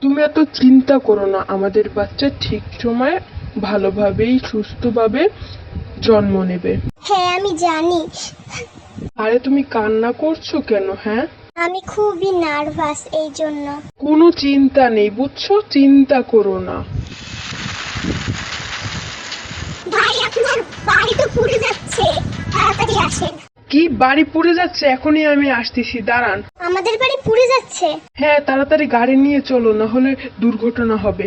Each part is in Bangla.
তুমি এত চিন্তা করো না, আমাদের বাচ্চা ঠিক সময়ে ভালোভাবেই সুস্থভাবে জন্ম নেবে। হ্যাঁ আমি জানি। আরে তুমি কান্না করছো কেন? হ্যাঁ, আমি খুবই নার্ভাস এই জন্য। কোনো চিন্তা নেই বুঝছো, চিন্তা করো না। ভাই আপনার বাড়ি তো পুড়ে যাচ্ছে, তাড়াতাড়ি আসেন। কি বাড়ি পুড়ে যাচ্ছে? এখনই আমি আসতেছি, দাঁড়ান। আমাদের বাড়ি পুড়ে যাচ্ছে? হ্যাঁ, তাড়াতাড়ি গাড়ি নিয়ে চলো, না হলে দুর্ঘটনা হবে।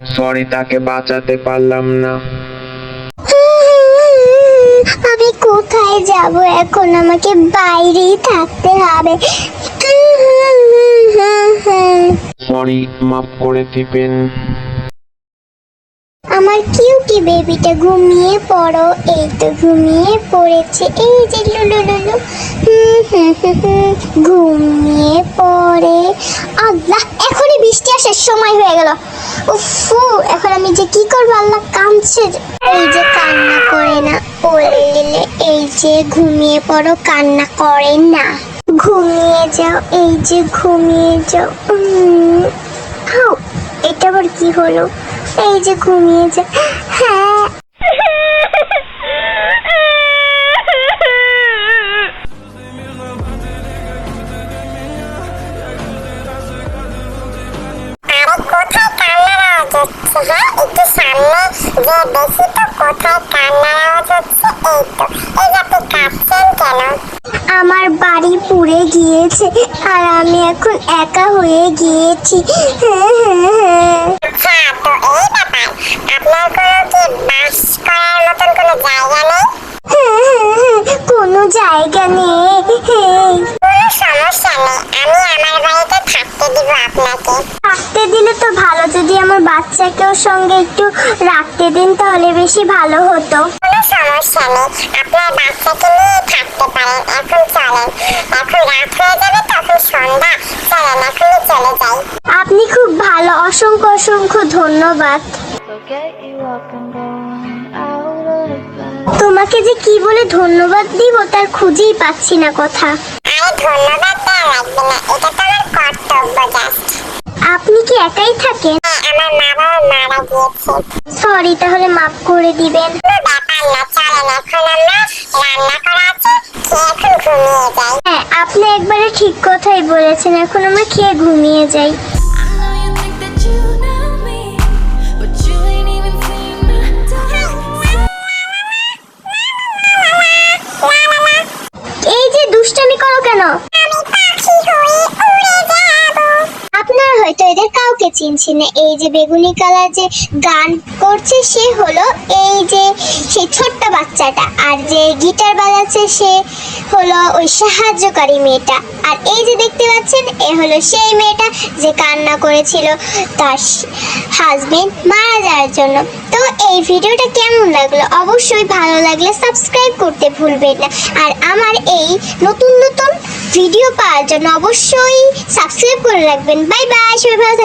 সরি, তাকে বাঁচাতে পারলাম না। আমি কোথায় যাব এখন? আমাকে বাইরেই থাকতে হবে। সরি, মাফ করে দিবেন। আমার কিউটি বেবিটা ঘুমিয়ে পড়ো। এই তো ঘুমিয়ে পড়েছে, এই যে লুলু লুলু। ঘুমিয়ে পড়ে। আল্লাহ, এখনই বৃষ্টি আসার সময় হয়ে গেল। উফু, এখন আমি যে কি করবো? আল্লাহ কাঁদছে। এই যে কান্না করে না, ওলে এই যে ঘুমিয়ে পড়ো, কান্না করে না। ঘুমিয়ে যাও, এই যে ঘুমিয়ে যাও। এটা আবার কি হলো? এই যে ঘুমিয়ে যা। হ্যাঁ, কোথায় কান্নার আওয়াজ হচ্ছে? হ্যাঁ, একটু সামনে যে দেখি তো কোথায় কান্নার আওয়াজ হচ্ছে। এই তো, এই যে আপনি কাঁদছেন কেন? আমার বাড়ি পুড়ে গিয়েছে আর আমি এখন একা হয়ে গিয়েছি। আচ্ছা, তো এই ব্যাপার। আপনার কোনো কি বাস করার মতন কোনো জায়গা নেই? কোনো জায়গা নেই। কোনো সমস্যা নেই, আমি আমার বাড়িতে থাকতে দিব আপনাকে। থাকতে দিলে তো ভালো, যদি আমার বাচ্চাকেও সঙ্গে একটু রাখতে দিন তাহলে বেশি ভালো হতো। কোনো সমস্যা নেই, আপনার বাচ্চাকে নিয়ে থাকতে পারেন। এখন চলেন, এখন রাত হয়ে যাবে, তখন সন্ধ্যা। চলেন, এখনই চলে যাই। আপনি খুব ভালো, অসংখ্য অসংখ্য ধন্যবাদ। তোমাকে যে কি বলে ধন্যবাদ দিব তার খুঁজেই পাচ্ছি না কথা। আরে ধন্যবাদ দেওয়া লাগবে না, এটা তো আমার কর্তব্য জাস্ট। আপনি কি একাই থাকেন? আমার মা বাবা মারা গিয়েছে। সরি, তাহলে মাফ করে দিবেন। কোনো ব্যাপার না, চলেন এখন আমরা রান্না করা আছে, খেয়ে এখন ঘুমিয়ে যাই। হ্যাঁ, আপনি একবারে ঠিক কথাই বলেছেন, এখন আমরা খেয়ে ঘুমিয়ে যাই। এই যে দুষ্টামি করো কেন? আমি পাখি হয়ে উড়ে যাব। আপনারা হয়তো এদের কাউকে চিনছেন না। এই যে বেগুনি কালার যে গান করছে সে হলো এই যে সেই ছোট্ট বাচ্চাটা, আর যে গিটার বাজাচ্ছে সে হলো ওই সাহায্যকারী মেয়েটা, আর এই যে দেখতে পাচ্ছেন এ হলো সেই মেয়েটা যে কান্না করেছিল তার হাজবেন্ড মারা যাওয়ার জন্য। তো এই ভিডিওটা কেমন লাগলো? অবশ্যই ভালো লাগলে সাবস্ক্রাইব করতে ভুলবেন না, আর আমার এই নতুন নতুন ভিডিও পাওয়ার জন্য অবশ্যই সাবস্ক্রাইব করে রাখবেন। বাই বাই, সবাই ভালো থাকবেন।